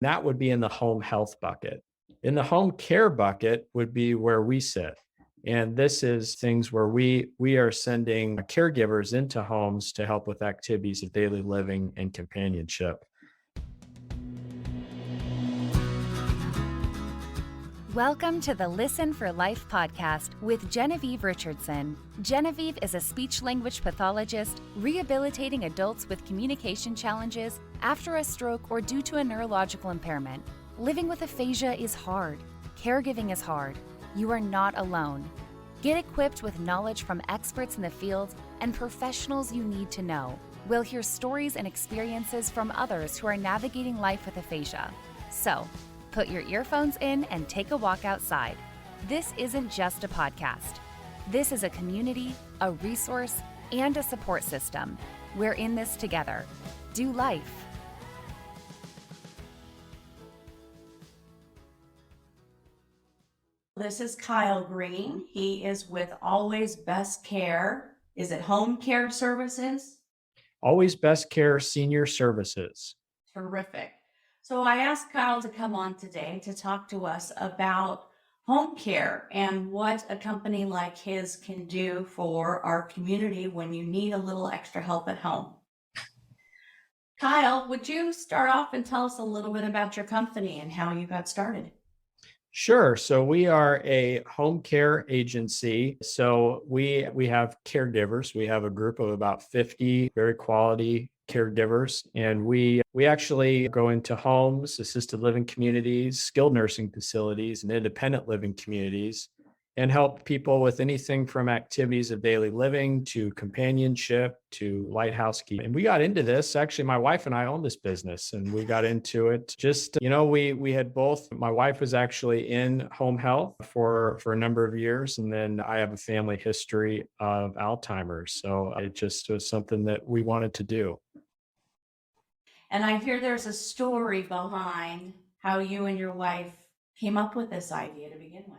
That would be in the home health bucket. In the home care bucket would be where we sit. And this is things where we are sending caregivers into homes to help with activities of daily living and companionship. Welcome to the Listen for Life podcast with Genevieve Richardson. Genevieve is a speech-language pathologist rehabilitating adults with communication challenges after a stroke or due to a neurological impairment. Living with aphasia is hard. Caregiving is hard. You are not alone. Get equipped with knowledge from experts in the field and professionals you need to know. We'll hear stories and experiences from others who are navigating life with aphasia. So, put your earphones in and take a walk outside. This isn't just a podcast. This is a community, a resource, and a support system. We're in this together. Do life. This is Kyle Green. He is with Always Best Care. Is it Home Care Services? Always Best Care Senior Services. Terrific. So I asked Kyle to come on today to talk to us about home care and what a company like his can do for our community when you need a little extra help at home. Kyle, would you start off and tell us a little bit about your company and how you got started? Sure. So we are a home care agency. So we have caregivers. We have a group of about 50 very quality caregivers, and we actually go into homes, assisted living communities, skilled nursing facilities, and independent living communities, and help people with anything from activities of daily living to companionship to light housekeeping. And we got into this, actually, my wife and I own this business, and we got into it just, we had both, my wife was actually in home health for a number of years. And then I have a family history of Alzheimer's. So it just was something that we wanted to do. And I hear there's a story behind how you and your wife came up with this idea to begin with.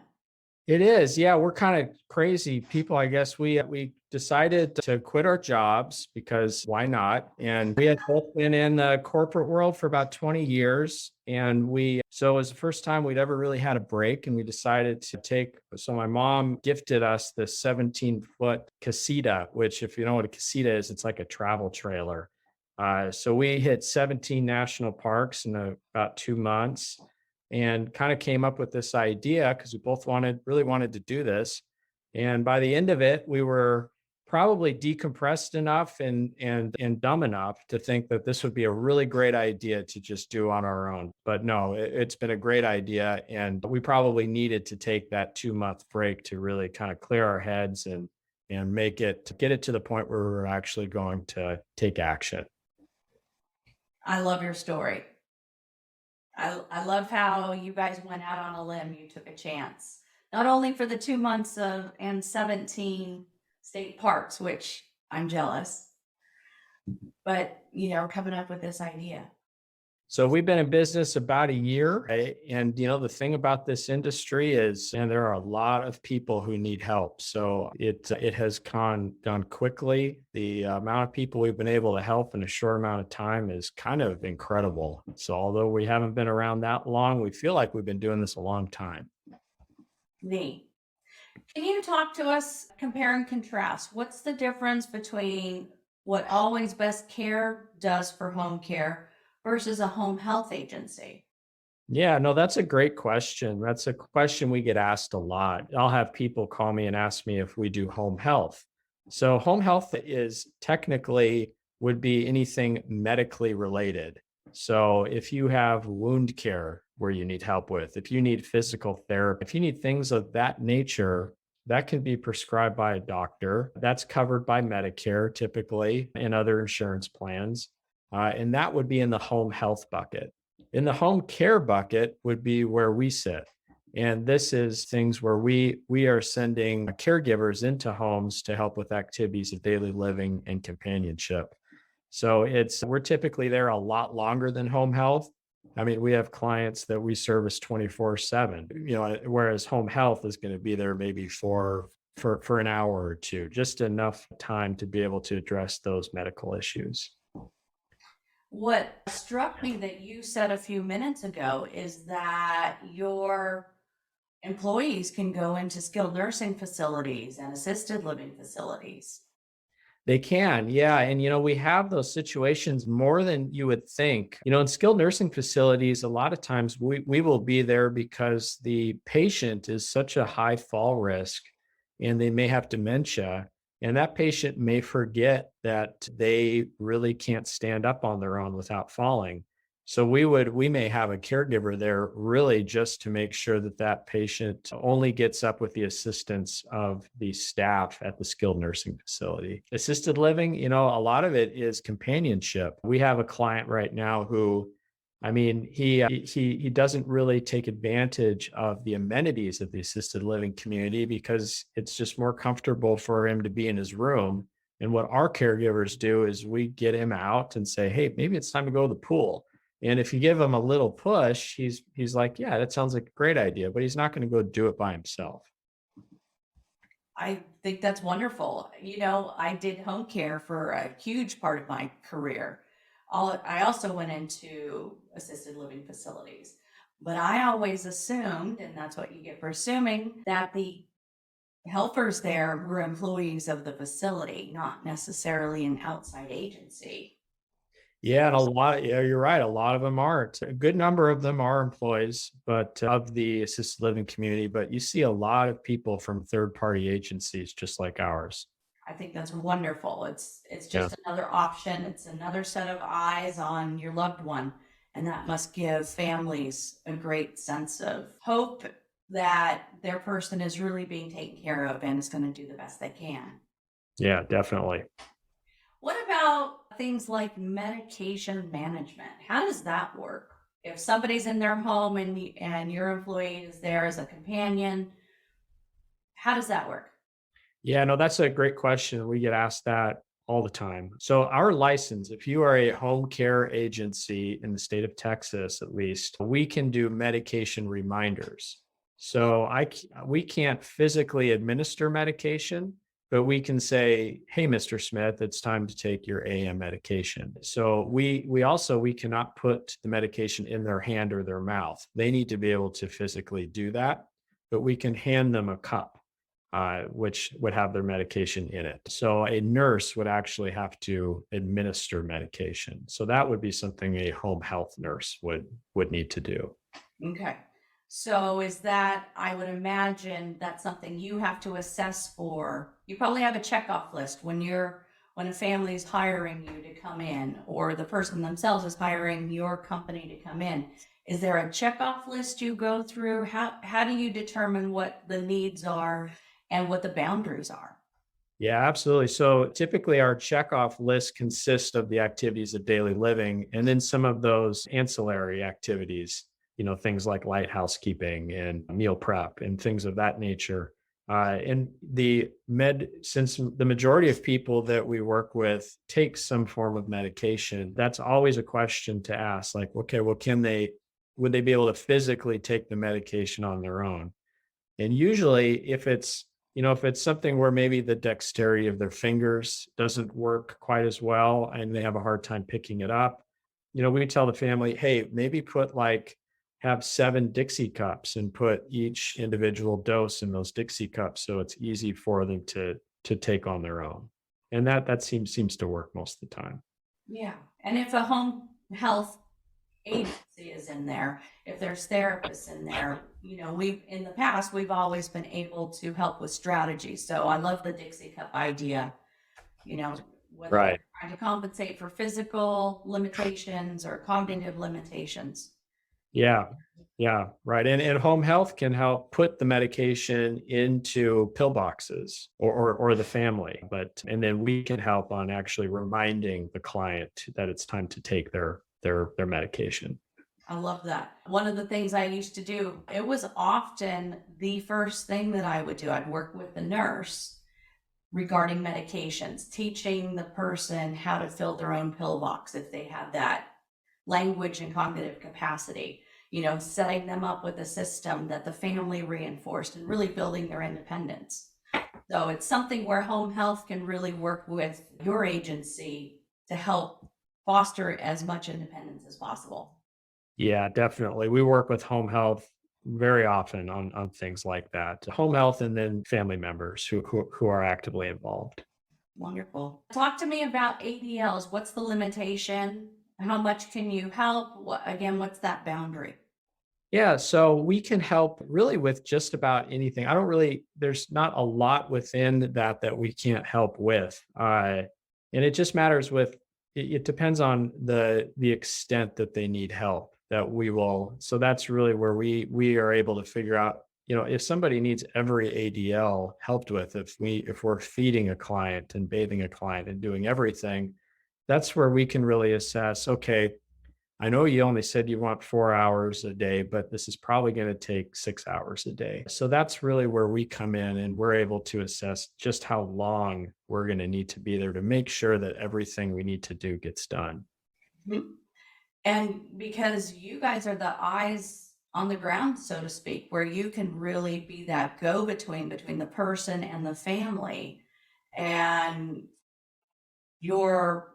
It is. Yeah, we're kind of crazy people, I guess. We decided to quit our jobs because why not? And we had both been in the corporate world for about 20 years. And so it was the first time we'd ever really had a break. And we decided to so my mom gifted us this 17-foot casita, which if you know what a casita is, it's like a travel trailer. So we hit 17 national parks in about 2 months and kind of came up with this idea because we both really wanted to do this. And by the end of it, we were probably decompressed enough and dumb enough to think that this would be a really great idea to just do on our own. But no, it's been a great idea. And we probably needed to take that 2-month break to really kind of clear our heads and get it to the point where we're actually going to take action. I love your story. I love how you guys went out on a limb. You took a chance, not only for the 2 months and 17 state parks, which I'm jealous, but, coming up with this idea. So we've been in business about a year. Right? And, the thing about this industry is, and there are a lot of people who need help. So it has gone quickly. The amount of people we've been able to help in a short amount of time is kind of incredible. So although we haven't been around that long, we feel like we've been doing this a long time. Neat. Can you talk to us, compare and contrast? What's the difference between what Always Best Care does for home care versus a home health agency? Yeah, no, that's a great question. That's a question we get asked a lot. I'll have people call me and ask me if we do home health. So home health is technically would be anything medically related. So if you have wound care where you need help with, if you need physical therapy, if you need things of that nature, that can be prescribed by a doctor. That's covered by Medicare typically and other insurance plans. And that would be in the home health bucket. In the home care bucket would be where we sit. And this is things where we are sending caregivers into homes to help with activities of daily living and companionship. So we're typically there a lot longer than home health. I mean, we have clients that we service 24/7, whereas home health is going to be there maybe for an hour or two, just enough time to be able to address those medical issues. What struck me that you said a few minutes ago is that your employees can go into skilled nursing facilities and assisted living facilities. They can, yeah. And, we have those situations more than you would think. In skilled nursing facilities, a lot of times we will be there because the patient is such a high fall risk and they may have dementia. And that patient may forget that they really can't stand up on their own without falling. So we may have a caregiver there really just to make sure that that patient only gets up with the assistance of the staff at the skilled nursing facility. Assisted living, a lot of it is companionship. We have a client right now who, I mean, he doesn't really take advantage of the amenities of the assisted living community because it's just more comfortable for him to be in his room. And what our caregivers do is we get him out and say, "Hey, maybe it's time to go to the pool." And if you give him a little push, he's like, "Yeah, that sounds like a great idea," but he's not going to go do it by himself. I think that's wonderful. I did home care for a huge part of my career. I also went into assisted living facilities, but I always assumed, and that's what you get for assuming, that the helpers there were employees of the facility, not necessarily an outside agency. Yeah, and yeah, you're right. A lot of them aren't. A good number of them are employees, but of the assisted living community, but you see a lot of people from third party agencies just like ours. I think that's wonderful. It's Yeah. just another option. It's another set of eyes on your loved one. And that must give families a great sense of hope that their person is really being taken care of and is going to do the best they can. Yeah, definitely. What about things like medication management? How does that work? If somebody's in their home and your employee is there as a companion, how does that work? Yeah, no, that's a great question. We get asked that all the time. So, our license, if you are a home care agency in the state of Texas, at least, we can do medication reminders. So, we can't physically administer medication, but we can say, "Hey, Mr. Smith, it's time to take your AM medication." So, we cannot put the medication in their hand or their mouth. They need to be able to physically do that, but we can hand them a cup which would have their medication in it. So a nurse would actually have to administer medication. So that would be something a home health nurse would need to do. Okay. So is that, I would imagine that's something you have to assess for. You probably have a checkoff list when a family is hiring you to come in, or the person themselves is hiring your company to come in. Is there a checkoff list you go through? How do you determine what the needs are and what the boundaries are? Yeah, absolutely. So typically our checkoff list consists of the activities of daily living and then some of those ancillary activities, things like light housekeeping and meal prep and things of that nature. And since the majority of people that we work with take some form of medication, that's always a question to ask, like, okay, well, would they be able to physically take the medication on their own? And usually if it's something where maybe the dexterity of their fingers doesn't work quite as well and they have a hard time picking it up, we tell the family, "Hey, maybe have 7 Dixie cups and put each individual dose in those Dixie cups so it's easy for them to take on their own." And that seems to work most of the time. Yeah. And if a home health agency is in there, if there's therapists in there, in the past, we've always been able to help with strategy. So I love the Dixie Cup idea, whether Right. they're trying to compensate for physical limitations or cognitive limitations. Yeah. Yeah. Right. And home health can help put the medication into pill boxes or the family. And then we can help on actually reminding the client that it's time to take their medication. I love that. One of the things I used to do, it was often the first thing that I would do. I'd work with the nurse regarding medications, teaching the person how to fill their own pill box if they had that language and cognitive capacity, setting them up with a system that the family reinforced and really building their independence. So it's something where home health can really work with your agency to help foster as much independence as possible. Yeah, definitely. We work with home health very often on things like that. Home health and then family members who are actively involved. Wonderful. Talk to me about ADLs. What's the limitation? How much can you help? What, again, what's that boundary? Yeah, so we can help really with just about anything. There's not a lot within that we can't help with. And it just matters it depends on the extent that they need help that we will. So that's really where we are able to figure out, if somebody needs every ADL helped with, if we're feeding a client and bathing a client and doing everything, that's where we can really assess, okay, I know you only said you want 4 hours a day, but this is probably going to take 6 hours a day. So that's really where we come in and we're able to assess just how long we're going to need to be there to make sure that everything we need to do gets done. Mhm. And because you guys are the eyes on the ground, so to speak, where you can really be that go between the person and the family, and your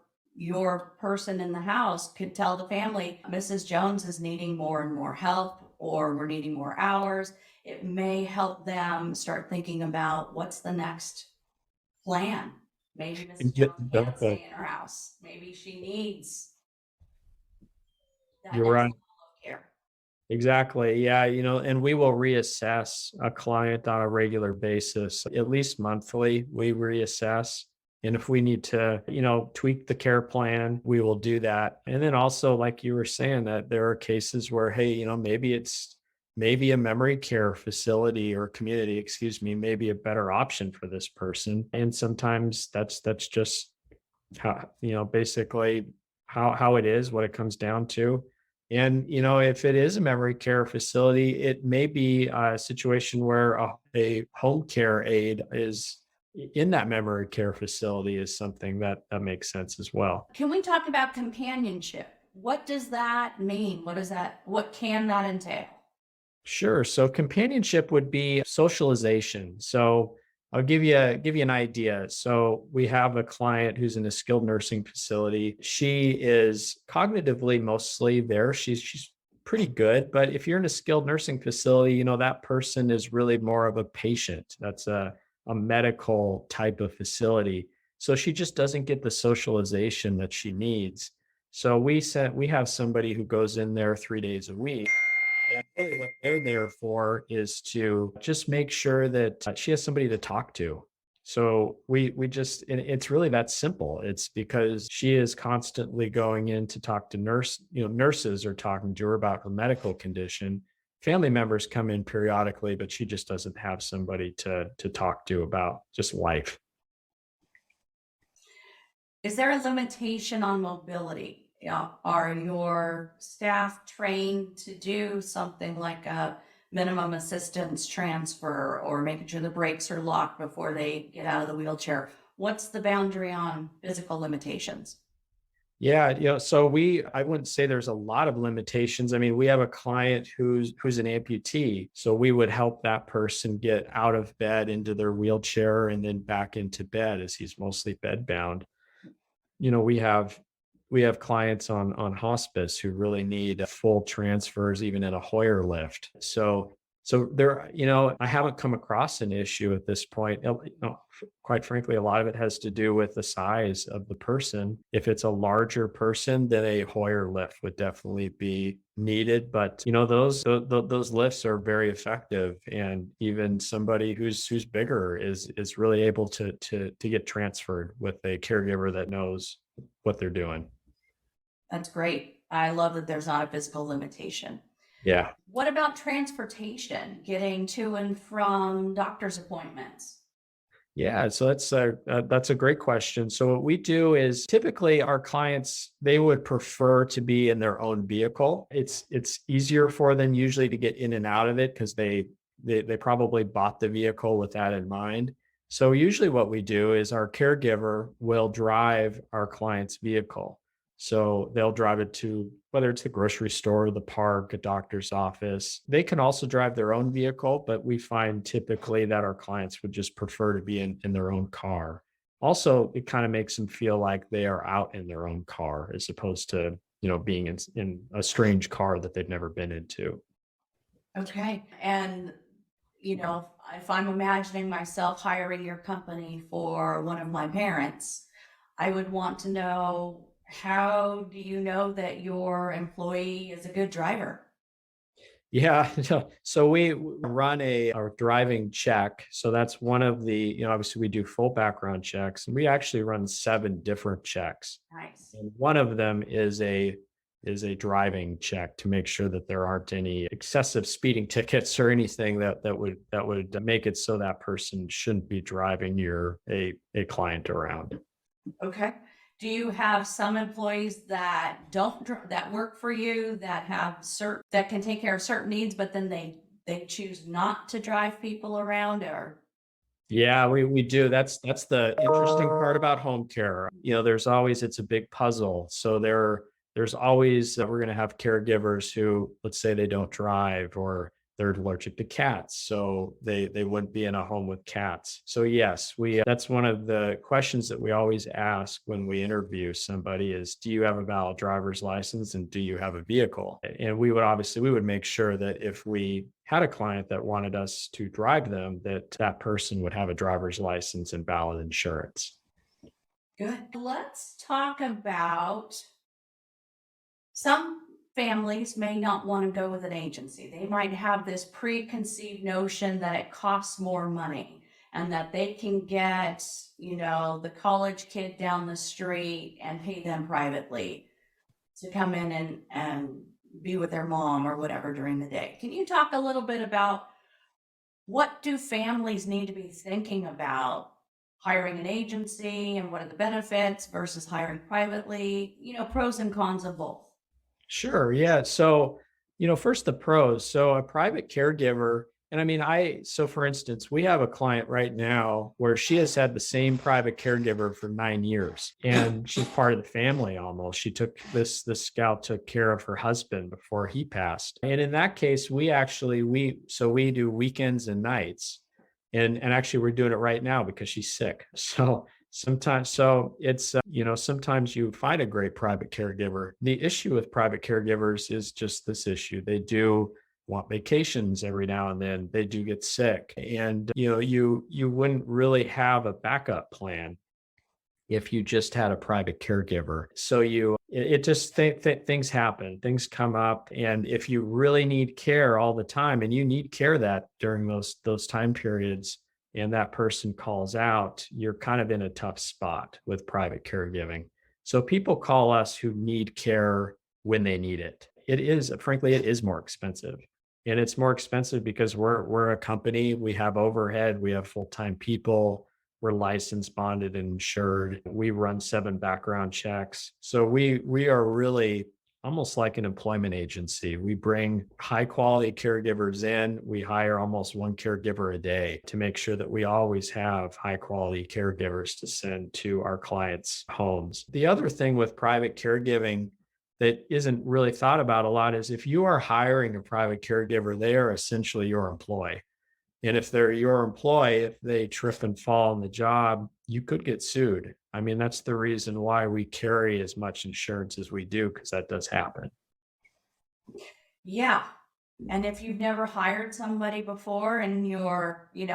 person in the house could tell the family, Mrs. Jones is needing more and more help, or we're needing more hours. It may help them start thinking about what's the next plan. Maybe Mrs. Jones can't Exactly. stay in her house. Maybe she needs that You're next right. level of care. Exactly. Yeah. And we will reassess a client on a regular basis, at least monthly. We reassess. And if we need to, tweak the care plan, we will do that. And then also, like you were saying, that there are cases where, hey, maybe a memory care facility or community, excuse me, may be a better option for this person. And sometimes that's just how, basically how it is, what it comes down to. And, if it is a memory care facility, it may be a situation where a home care aide is in that memory care facility is something that makes sense as well. Can we talk about companionship? What does that mean? What can that entail? Sure. So companionship would be socialization. So I'll give you an idea. So we have a client who's in a skilled nursing facility. She is cognitively mostly there. She's pretty good, but if you're in a skilled nursing facility, that person is really more of a patient. That's a medical type of facility. So she just doesn't get the socialization that she needs. So we have somebody who goes in there 3 days a week, and really what they're there for is to just make sure that she has somebody to talk to. So we just, and it's really that simple. It's because she is constantly going in to talk to nurses are talking to her about her medical condition. Family members come in periodically, but she just doesn't have somebody to talk to about just life. Is there a limitation on mobility? Are your staff trained to do something like a minimum assistance transfer, or making sure the brakes are locked before they get out of the wheelchair? What's the boundary on physical limitations? Yeah, I wouldn't say there's a lot of limitations. I mean, we have a client who's an amputee, so we would help that person get out of bed into their wheelchair and then back into bed as he's mostly bedbound. You know, we have clients on hospice who really need full transfers even in a Hoyer lift. So there, I haven't come across an issue at this point. Quite frankly, a lot of it has to do with the size of the person. If it's a larger person, then a Hoyer lift would definitely be needed. But those lifts are very effective, and even somebody who's bigger is really able to get transferred with a caregiver that knows what they're doing. That's great. I love that there's not a physical limitation. Yeah. What about transportation, getting to and from doctor's appointments? Yeah, so that's a great question. So what we do is typically our clients, they would prefer to be in their own vehicle. It's easier for them usually to get in and out of it because they probably bought the vehicle with that in mind. So usually what we do is our caregiver will drive our client's vehicle. So they'll drive it to whether it's the grocery store, the park, a doctor's office. They can also drive their own vehicle, but we find typically that our clients would just prefer to be in their own car. Also, it kind of makes them feel like they are out in their own car as opposed to, being in a strange car that they've never been into. Okay. And, if I'm imagining myself hiring your company for one of my parents, I would want to know, how do you know that your employee is a good driver? Yeah. So we run a driving check. So that's one of the, obviously we do full background checks, and we actually run 7 different checks. Nice. And one of them is a driving check to make sure that there aren't any excessive speeding tickets or anything that would make it so that person shouldn't be driving a client around. Okay. Do you have some employees that that work for you that have that can take care of certain needs, but then they choose not to drive people around, or? Yeah, we do. That's the interesting part about home care. It's a big puzzle. So there's always we're going to have caregivers who, let's say, they don't drive, or they're allergic to cats, so they wouldn't be in a home with cats. So yes, we that's one of the questions that we always ask when we interview somebody is, do you have a valid driver's license and do you have a vehicle? And we would make sure that if we had a client that wanted us to drive them, that person would have a driver's license and valid insurance. Good. Let's talk about, some families may not want to go with an agency. They might have this preconceived notion that it costs more money and that they can get, the college kid down the street and pay them privately to come in and be with their mom or whatever during the day. Can you talk a little bit about, what do families need to be thinking about hiring an agency, and what are the benefits versus hiring privately? Pros and cons of both. Sure. Yeah. So, first the pros. So a private caregiver, and I mean, so for instance, we have a client right now where she has had the same private caregiver for 9 years, and she's part of the family almost. This gal took care of her husband before he passed. And in that case, we do weekends and nights. And actually we're doing it right now because she's sick. Sometimes you find a great private caregiver. The issue with private caregivers is just this issue. They do want vacations every now and then. They do get sick. And, you wouldn't really have a backup plan if you just had a private caregiver. So things happen, things come up. And if you really need care all the time, and you need care that during those time periods, and that person calls out, you're kind of in a tough spot with private caregiving. So people call us who need care when they need it. Frankly, it is more expensive. And it's more expensive because we're a company, we have overhead, we have full-time people, we're licensed, bonded, and insured. We run 7 background checks. So we are really almost like an employment agency. We bring high quality caregivers in. We hire almost 1 caregiver a day to make sure that we always have high quality caregivers to send to our clients' homes. The other thing with private caregiving that isn't really thought about a lot is, if you are hiring a private caregiver, they are essentially your employee. And if they're your employee, if they trip and fall on the job, you could get sued. I mean, that's the reason why we carry as much insurance as we do, because that does happen. Yeah. And if you've never hired somebody before, and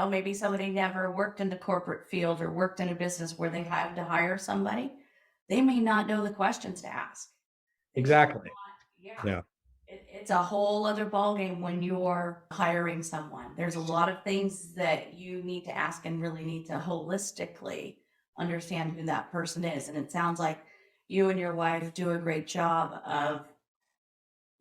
maybe somebody never worked in the corporate field or worked in a business where they had to hire somebody, they may not know the questions to ask. Exactly. Yeah. Yeah. It's a whole other ballgame when you're hiring someone. There's a lot of things that you need to ask and really need to holistically understand who that person is. And it sounds like you and your wife do a great job of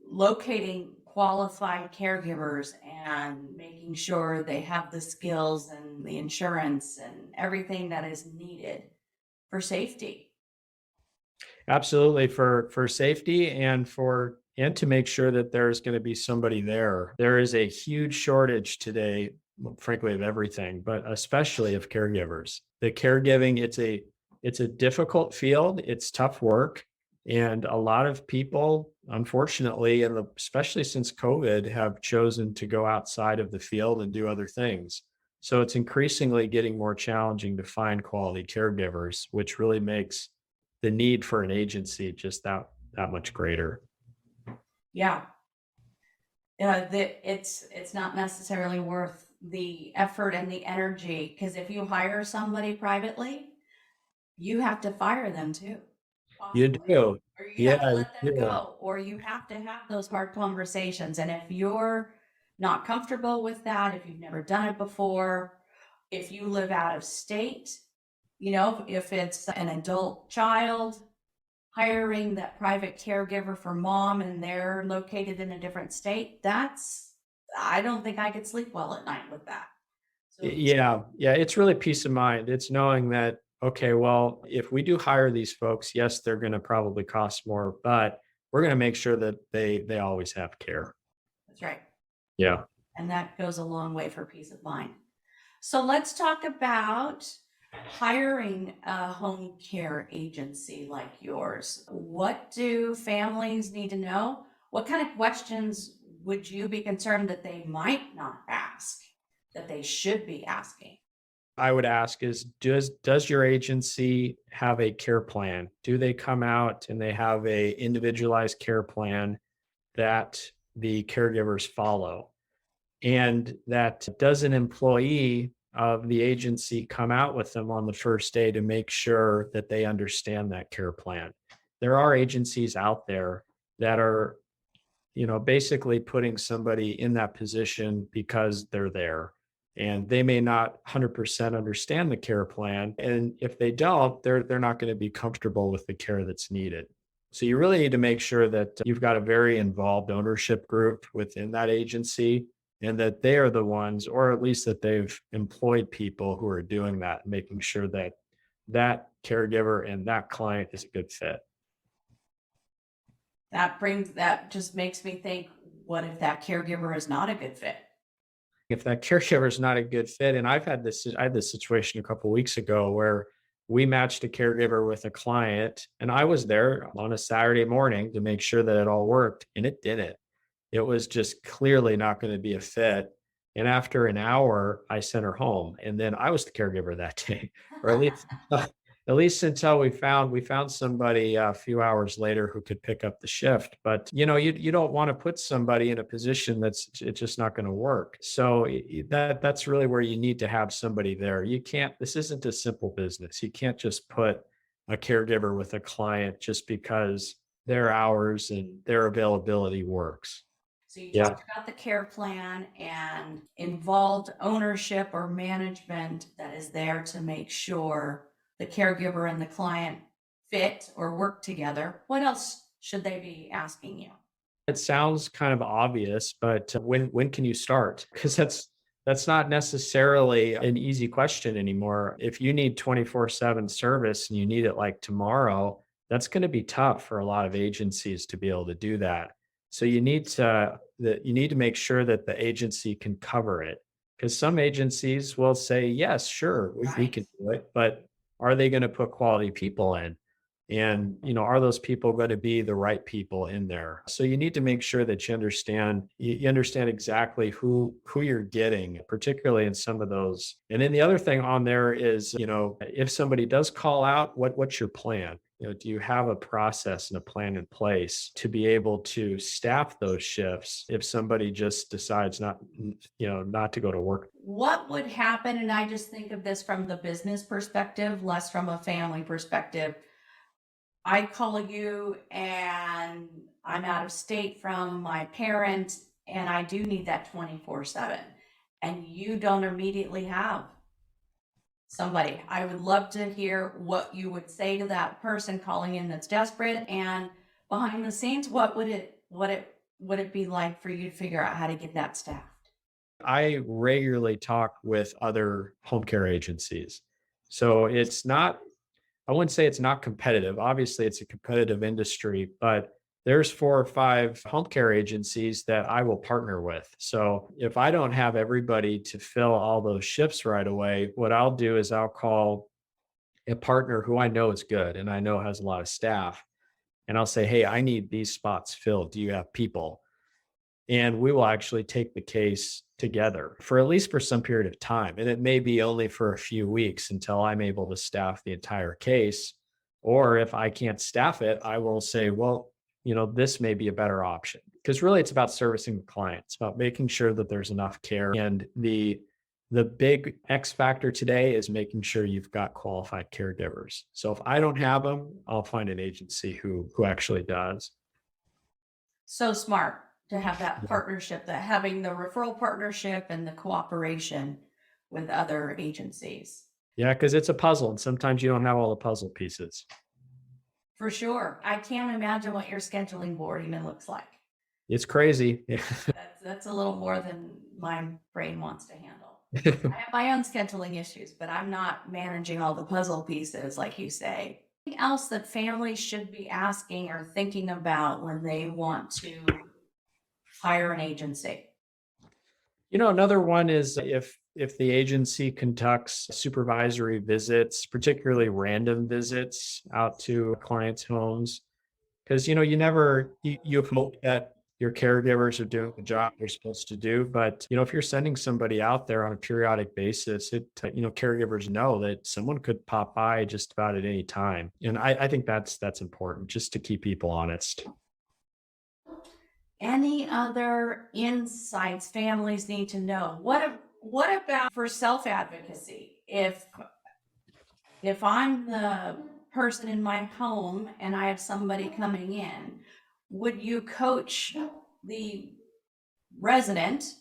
locating qualified caregivers and making sure they have the skills and the insurance and everything that is needed for safety. Absolutely, for safety and to make sure that there's going to be somebody there. There is a huge shortage today, frankly, of everything, but especially of caregivers. The caregiving, it's a difficult field. It's tough work. And a lot of people, unfortunately, especially since COVID, have chosen to go outside of the field and do other things. So it's increasingly getting more challenging to find quality caregivers, which really makes the need for an agency just that much greater. Yeah. It's not necessarily worth the effort and the energy, because if you hire somebody privately, you have to fire them too, You possibly, do. or you have to Yeah, you let them do. go, or you have to have those hard conversations. And if you're not comfortable with that, if you've never done it before, if you live out of state, if it's an adult child, hiring that private caregiver for mom and they're located in a different state, I don't think I could sleep well at night with that. So, Yeah, yeah, it's really peace of mind. It's knowing that, okay, well, if we do hire these folks, yes, they're going to probably cost more, but we're going to make sure that they always have care. that's right. Yeah. And that goes a long way for peace of mind. So let's talk about hiring a home care agency like yours. What do families need to know? What kind of questions would you be concerned that they might not ask, that they should be asking? I would ask is does your agency have a care plan? Do they come out and they have a individualized care plan that the caregivers follow? And that does an employee of the agency come out with them on the first day to make sure that they understand that care plan? There are agencies out there that are, basically putting somebody in that position because they're there. And they may not 100% understand the care plan. And if they don't, they're not going to be comfortable with the care that's needed. So you really need to make sure that you've got a very involved ownership group within that agency and that they are the ones, or at least that they've employed people who are doing that, making sure that that caregiver and that client is a good fit. That just makes me think, what if that caregiver is not a good fit? If that caregiver is not a good fit, and I had this situation a couple of weeks ago where we matched a caregiver with a client, and I was there on a Saturday morning to make sure that it all worked, and it didn't. It was just clearly not going to be a fit. And after an hour, I sent her home, and then I was the caregiver that day, or at least until we found somebody a few hours later who could pick up the shift. But you don't want to put somebody in a position it's just not going to work. So that's really where you need to have somebody there. You can't. This isn't a simple business. You can't just put a caregiver with a client just because their hours and their availability works. So you Yeah. talked about the care plan and involved ownership or management that is there to make sure the caregiver and the client fit or work together. What else should they be asking you? It sounds kind of obvious, but when can you start? Because that's not necessarily an easy question anymore. If you need 24/7 service and you need it like tomorrow, that's going to be tough for a lot of agencies to be able to do that. So you need to make sure that the agency can cover it. Because some agencies will say, yes, sure, we Right. can do it, but are they going to put quality people in? And are those people going to be the right people in there? So you need to make sure that you understand exactly who you're getting, particularly in some of those. And then the other thing on there is, if somebody does call out, what's your plan? Do you have a process and a plan in place to be able to staff those shifts if somebody just decides not to go to work? What would happen? And I just think of this from the business perspective, less from a family perspective. I call you and I'm out of state from my parent and I do need that 24/7. And you don't immediately have somebody. I would love to hear what you would say to that person calling in that's desperate, and behind the scenes, what it be like for you to figure out how to get that staffed? I regularly talk with other home care agencies. So I wouldn't say it's not competitive. Obviously, it's a competitive industry, but there's 4 or 5 home care agencies that I will partner with. So if I don't have everybody to fill all those shifts right away, what I'll do is I'll call a partner who I know is good and I know has a lot of staff. And I'll say, hey, I need these spots filled. Do you have people? and we will actually take the case together for at least for some period of time. And it may be only for a few weeks until I'm able to staff the entire case. Or if I can't staff it, I will say, well, this may be a better option. Because really it's about servicing the client. It's about making sure that there's enough care. And the big X factor today is making sure you've got qualified caregivers. So if I don't have them, I'll find an agency who actually does. So smart to have that partnership, that having the referral partnership and the cooperation with other agencies. Yeah, because it's a puzzle, and sometimes you don't have all the puzzle pieces. For sure. I can't imagine what your scheduling board even looks like. It's crazy. That's a little more than my brain wants to handle. I have my own scheduling issues, but I'm not managing all the puzzle pieces, like you say. Anything else that families should be asking or thinking about when they want to hire an agency? Another one is if the agency conducts supervisory visits, particularly random visits out to clients' homes, because you hope that your caregivers are doing the job they're supposed to do. But if you're sending somebody out there on a periodic basis, caregivers know that someone could pop by just about at any time. And I think that's important, just to keep people honest. Any other insights families need to know? What about for self-advocacy? If I'm the person in my home and I have somebody coming in, would you coach the resident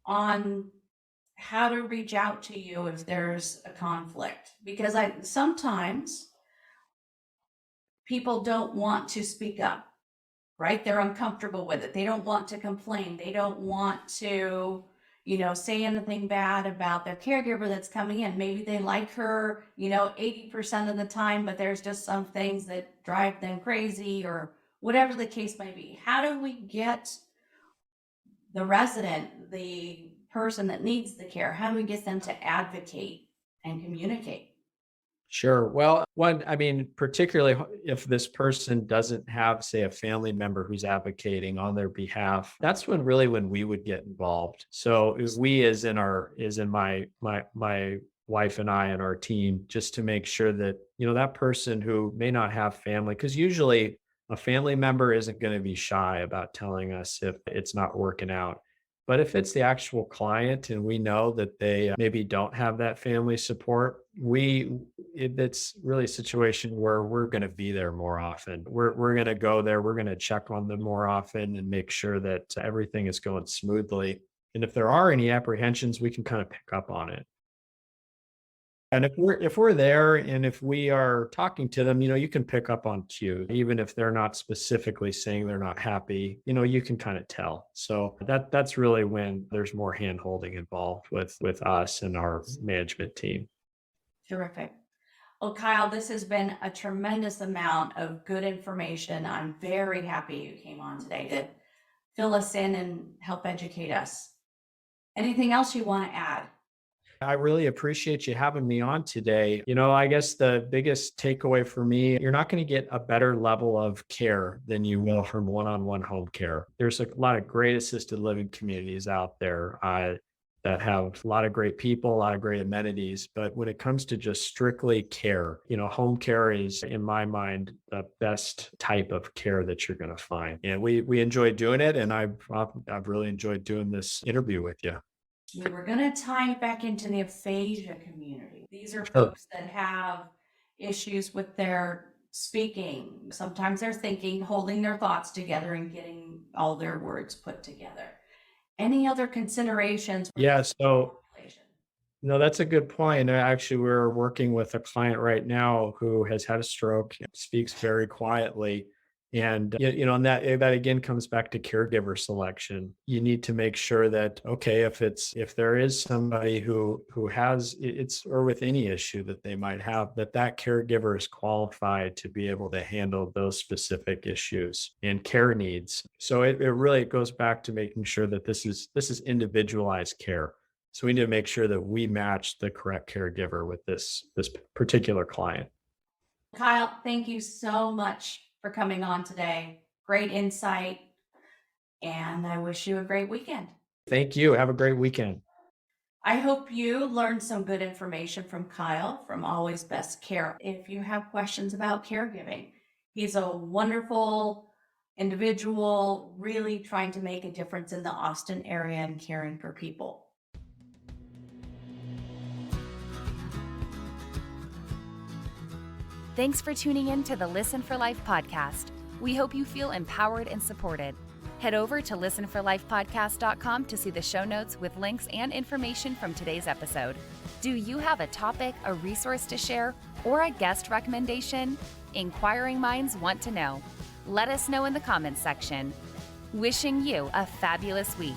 on how to reach out to you if there's a conflict? Because sometimes people don't want to speak up, right? They're uncomfortable with it. They don't want to complain. They don't want to, say anything bad about their caregiver that's coming in. Maybe they like her, 80% of the time, but there's just some things that drive them crazy or whatever the case may be. How do we get the resident, the person that needs the care, how do we get them to advocate and communicate? Sure. Well, particularly if this person doesn't have, say, a family member who's advocating on their behalf, that's when we would get involved. So we, as in my wife and I and our team, just to make sure that, that person who may not have family, because usually a family member isn't going to be shy about telling us if it's not working out. But if it's the actual client and we know that they maybe don't have that family support, it's really a situation where we're going to be there more often. We're going to go there. We're going to check on them more often and make sure that everything is going smoothly. And if there are any apprehensions, we can kind of pick up on it. And if we're there and if we are talking to them, you can pick up on cues, even if they're not specifically saying they're not happy, you can kind of tell. So that's really when there's more hand holding involved with us and our management team. Terrific. Well, Kyle, this has been a tremendous amount of good information. I'm very happy you came on today to fill us in and help educate us. Anything else you want to add? I really appreciate you having me on today. I guess the biggest takeaway for me, you're not going to get a better level of care than you will from one-on-one home care. There's a lot of great assisted living communities out there that have a lot of great people, a lot of great amenities. But when it comes to just strictly care, home care is, in my mind, the best type of care that you're going to find. And we enjoy doing it. And I've really enjoyed doing this interview with you. We were going to tie it back into the aphasia community. These are folks that have issues with their speaking. Sometimes they're thinking, holding their thoughts together and getting all their words put together. Any other considerations? Yeah, so no, that's a good point. Actually, we're working with a client right now who has had a stroke, speaks very quietly. And, and that again comes back to caregiver selection. You need to make sure that, okay, if there is somebody who has it's, or with any issue that they might have, that caregiver is qualified to be able to handle those specific issues and care needs. So it really goes back to making sure that this is individualized care. So we need to make sure that we match the correct caregiver with this particular client. Kyle, thank you so much for coming on today. Great insight. And I wish you a great weekend. Thank you. Have a great weekend. I hope you learned some good information from Kyle from Always Best Care. If you have questions about caregiving, he's a wonderful individual, really trying to make a difference in the Austin area and caring for people. Thanks for tuning in to the Listen for Life podcast. We hope you feel empowered and supported. Head over to listenforlifepodcast.com to see the show notes with links and information from today's episode. Do you have a topic, a resource to share, or a guest recommendation? Inquiring minds want to know. Let us know in the comments section. Wishing you a fabulous week.